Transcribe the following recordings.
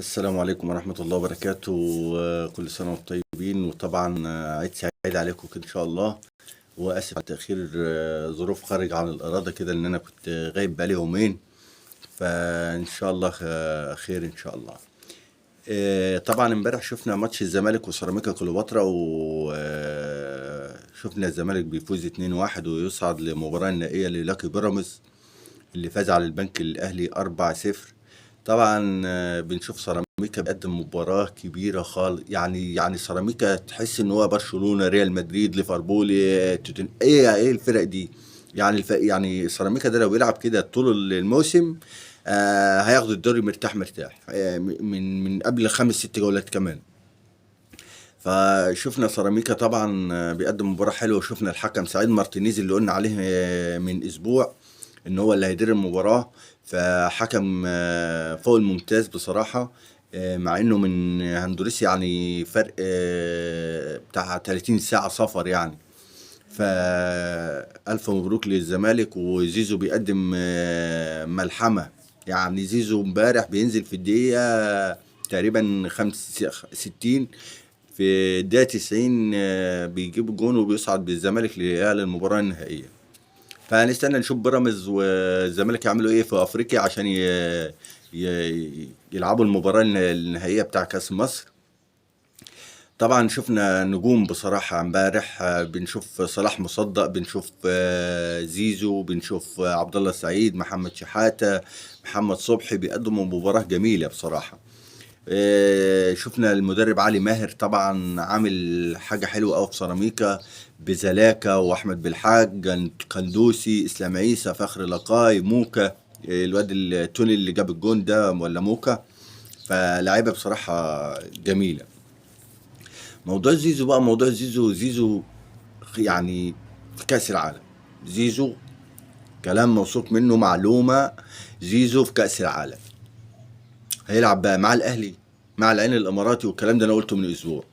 السلام عليكم ورحمة الله وبركاته. كل سنة وانتم طيبين، وطبعا عيد سعيد عليكم كده إن شاء الله. وآسف على التأخير، ظروف خارج عن الإرادة كده، إن أنا كنت غايب بقالي يومين. فإن شاء الله خير إن شاء الله. طبعا امبارح شفنا ماتش الزمالك وسيراميكا كليوباترا، وشفنا الزمالك بيفوز 2-1 ويصعد لمباراة النهائية للاكي بيراميدز اللي فاز على البنك الأهلي 4-0. طبعا بنشوف سيراميكا بيقدم مباراة كبيرة خالص، يعني سيراميكا تحس ان هو برشلونة، ريال مدريد، ليفربول، ايه الفرق دي. يعني يعني سيراميكا ده لو بيلعب كده طول الموسم هياخد الدوري مرتاح مرتاح، من قبل 5 6 جولات كمان. فشفنا سيراميكا طبعا بيقدم مباراة حلوة، وشفنا الحكم سعيد مارتينيز اللي قلنا عليه من اسبوع ان هو اللي هيدير المباراة. فحكم فوق الممتاز بصراحة. مع انه من هندوريس، يعني فرق بتاع 30 ساعة سفر يعني. فألف مبروك للزمالك، وزيزو بيقدم ملحمة. يعني زيزو امبارح بينزل في الدقيقة تقريبا 65، في الدقيقة 90 بيجيب جون وبيصعد بالزمالك للمباراة النهائية. فهنستنى نشوف بيراميدز والزمالك يعملوا ايه في افريقيا عشان يلعبوا المباراة النهائية بتاع كاس مصر. طبعا شفنا نجوم بصراحة امبارح، بنشوف صلاح مصدق، بنشوف زيزو، بنشوف عبد الله السعيد، محمد شحاتة، محمد صبحي، بيقدموا مباراة جميلة بصراحة. شفنا المدرب علي ماهر طبعا عامل حاجة حلوة قوي في سيراميكا، بزلاكا واحمد بالحاج، قندوسي، اسلام عيسى، فخر لقاي، موكا، الواد التوني اللي جاب الجون ده ولا موكا. فلاعيبه بصراحة جميلة. موضوع زيزو بقى، موضوع زيزو يعني في كأس العالم. زيزو كلام موثوق منه، معلومة. زيزو في كأس العالم هيلعب بقى مع الأهلي، مع العين الإماراتي، والكلام ده أنا قلته من أسبوع.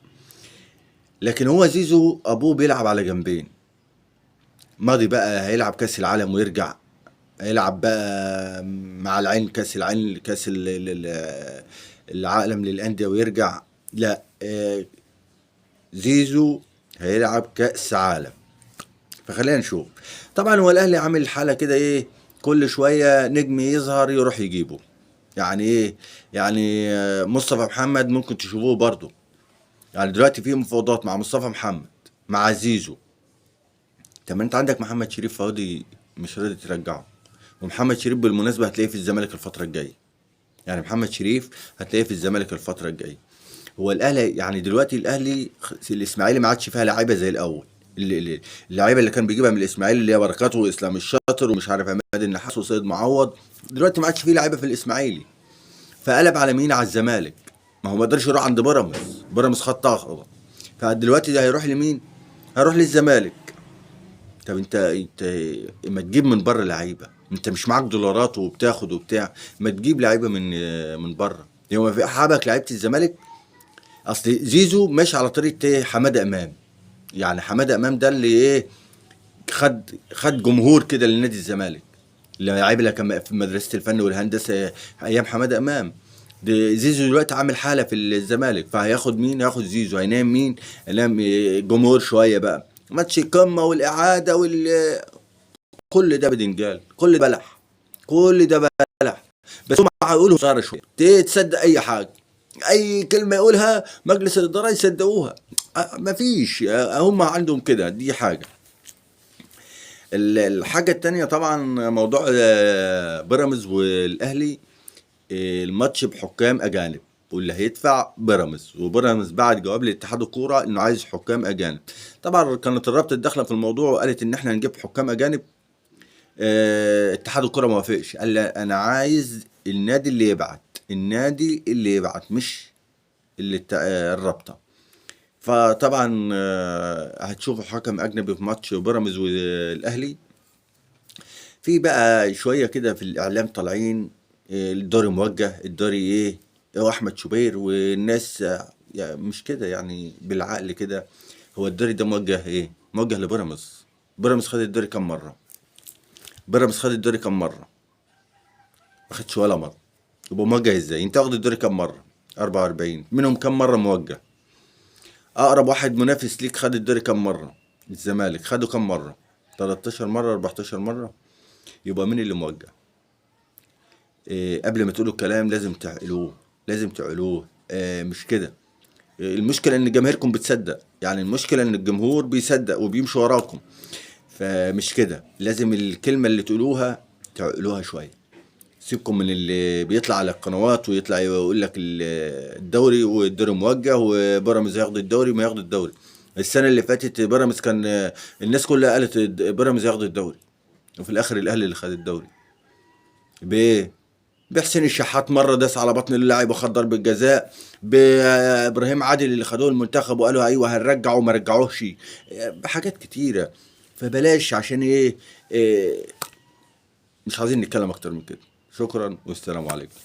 لكن هو زيزو أبوه بيلعب على جنبين. ماضي بقى هيلعب كأس العالم ويرجع، هيلعب بقى مع العين كأس العين، كأس العالم للأندية ويرجع. لا، زيزو هيلعب كأس عالم. فخلينا نشوف. طبعا هو الأهلي عامل حالة كده، ايه، كل شوية نجم يظهر يروح يجيبه. يعني ايه؟ يعني مصطفى محمد ممكن تشوفوه برضه. يعني دلوقتي في مفاوضات مع مصطفى محمد، مع زيزو. طب ما انت عندك محمد شريف فاضي، مش راضي ترجعه. ومحمد شريف بالمناسبة هتلاقيه في الزمالك الفترة الجاية. يعني محمد شريف هتلاقيه في الزمالك الفترة الجاية. هو الاهلي يعني دلوقتي الاهلي الاسماعيلي ما عادش فيها لعيبه زي الاول. اللعيبه اللي كان بيجيبها من الاسماعيلي، اللي هي بركات واسلام الشاطر ومش عارف عماد النحاس وسيد معوض، دلوقتي ما عادش فيه لعيبه في الاسماعيلي. فقلب على مين؟ على الزمالك. ما هو ما قدرش يروح عند بيراميدز، بيراميدز خد طاقه. فدلوقتي ده هيروح لمين؟ هيروح للزمالك. طب انت ما تجيب من بره لعيبه، انت مش معاك دولارات وبتاخد وبتاع، ما تجيب لعيبه من بره. يوم في حابك لعيبه الزمالك. اصل زيزو ماشي على طريقه ايه؟ حماده امام. يعني حماده امام ده اللي ايه، خد جمهور كده لنادي الزمالك. اللعيبه اللي كان في مدرسه الفن والهندسه ايام حماده امام. ده زيزو دلوقتي عامل حاله في الزمالك، فهياخد مين؟ هياخد زيزو. هينام مين؟ هينام جمهور شويه بقى، ماتش القمه والاعاده كل ده بدنجال، كل ده بلح، كل ده بلح. بس هم هيقولوا صار شويه تصدق اي حاجه، اي كلمه يقولها مجلس الاداره يصدقوها. مفيش، هم عندهم كده. دي حاجه. الحاجه التانية طبعا موضوع بيراميدز والاهلي. الماتش بحكام اجانب، واللي هيدفع بيراميدز. وبيراميدز بعد جواب لاتحاد الكوره انه عايز حكام اجانب. طبعا كانت الرابطه داخله في الموضوع وقالت ان احنا نجيب حكام اجانب. اتحاد الكرة ما وافقش، قال لا، انا عايز النادي اللي يبعت، النادي اللي يبعت، مش الرابطة. فطبعا هتشوفوا حكم اجنبي في ماتش بيراميدز والاهلي. في بقى شوية كده في الاعلام طالعين الدوري موجه، الدوري ايه، هو احمد شوبير والناس يعني مش كده، يعني بالعقل كده. هو الدوري ده موجه ايه؟ موجه لبيراميدز. بيراميدز خد الدوري كام مرة؟ بيراميدز خد الدوري كام مرة؟ ما خدش ولا مره. يبقى موجه ازاي؟ انت واخد الدوري كام مره؟ 44. منهم كم مرة موجه؟ اقرب واحد منافس ليك خد الدوري كم مرة؟ الزمالك خده كم مرة؟ 13 مرة، 14 مرة. يبقى مين اللي موجه؟ قبل ما تقولوا الكلام لازم تعقلوه، لازم تعقلوه. مش كده. المشكلة ان جماهيركم بتصدق، يعني المشكلة ان الجمهور بيصدق وبيمشي وراكم. فمش كده، لازم الكلمة اللي تقولوها تعقلوها شوية. سيبكم من اللي بيطلع على القنوات ويطلع يقول لك الدوري والدوري موجه وبيراميدز هياخد الدوري ما ياخد الدوري. السنة اللي فاتت بيراميدز كان الناس كلها قالت بيراميدز ياخد الدوري، وفي الاخر الاهلي اللي خد الدوري. بايه؟ بحسين الشحات مره داس على بطن اللاعب وخد ضربه جزاء، بابراهيم عادل اللي خدوه المنتخب وقالوا ايوه هنرجعه وما رجعوهش، بحاجات كتيره. فبلاش، عشان ايه مش عايزين نتكلم اكتر من كده. شكرا والسلام عليكم.